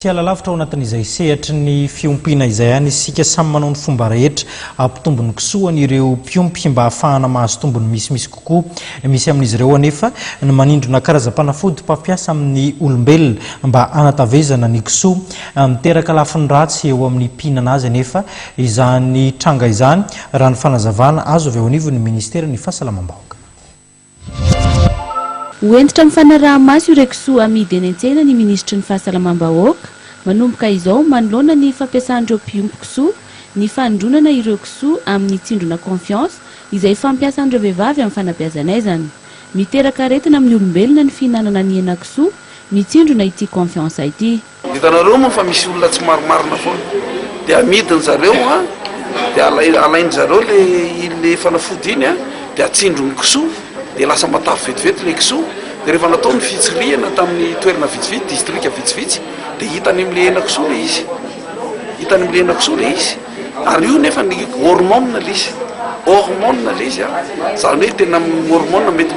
Tiala lavitra ao anatin'izay sehatra ny fiompina izay any isika samy manao ny fomba rehetra ampitombony kisoa ireo mpiompy mba ahafahana mahazo tombony misy kokoa. Misy amin'izy ireo anefa ny manindrona karazam-panafody mpampiasa amin'ny olombelona mba anatavezana ny kisoa, miteraka lafiny ratsy eo amin'ny mpihinana azy anefa izany tranga izany raha ny fanazavana azo avy ao anivon'ny Ministeran'ny Fahasalamam-bahoaka. Hoentitra mifanaraha-maso ireo kisoa amidy eny an-tsena ny Ministry ny Fahasalamam-bahoaka, manomboka izao manoloana ny fampiasan'ireo mpiompy kisoa ny fandronana ireo kisoa amin'ny tsindrona confiance izay fampiasan'ireo vehivavy amin'ny fanabeazanaizana. Miteraka aretina amin'ny olombelona ny fihinanana ny hena kisoa mitsindrona ity confiance ity. Hitanareo moa fa misy olona tsy maromarina foana dia amidiny zareo dia alainy zareo le fanafody iny dia atsindrony kisoa dia lasa matavy vetivety le kisoa. Dia rehefa natao ny fitsirihana tamin'ny toerana vitsivitsy, distrika vitsivitsy, dia hitany amin'le hena kisoa le izy. Hitany amin'le hena kisoa le izy. Ary io nefa ny hormone le izy. Hormone le izy zany hoe tena hormone mety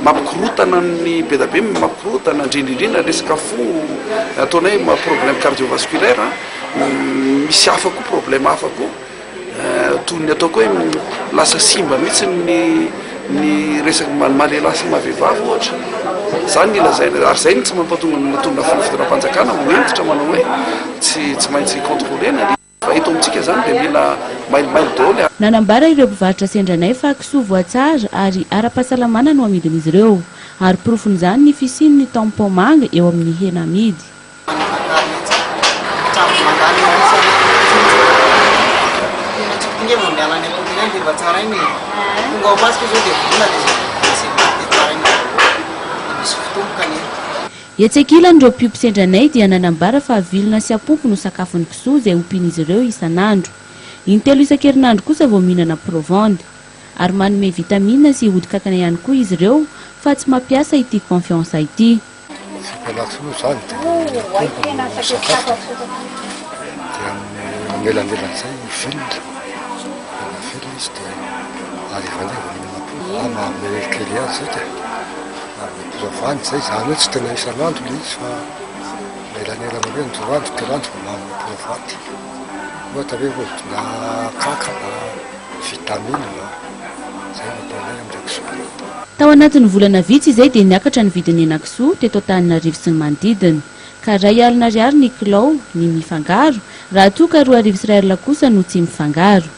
mampikorotana ny be da be, mampikorotana indrindrindrindra resaka fo, ataonay problème cardiovasculaire, misy hafa koa problème hafa koa toy ny ataoko hoe lasa simba mihitsy ny resaka malela sy mavehivavy ohatra. Zany ilazaina ary zay tsy mampatonga fitondram-panjakana moentitra manao hoe tsy maintsy contrôlena fa eto amintsika zany dia mila mail daholo. Nanambara ireo mpivarotra sendranay fa kisoa voatsara ary ara-pahasalamana no amidin'izy ireo ary porofon'izany ny fisian'ny tampon manga eo amin'ny hena amidy. Etsekilan'ireo mpiompy sendranay dia nanambara fa vilona sy apopo no sakafon'ny kisoa izay ompian'izy ireo isan'andro. Intelo isan-kerinandro kosa vao mihinana provende ary manome vitamina sy hodin-kankana ihany koa izy ireo fa tsy mampiasa ity confiance ity. Zany zany tsy tena isan'andro le izy fa elanela hoe androandro terandro mampiavaty ohatra hoe hodina kaka na vitamine na zay mampanay amin'ireo kisoa. Tao anatin'ny volana vitsy izay dia niakatra ny vidin'ny hena kisoa teto Antananarivo sy ny manodidina ka R1,00 ny kilao ny mifangaro raha toa ka R2,00 kosa no tsy mifangaro.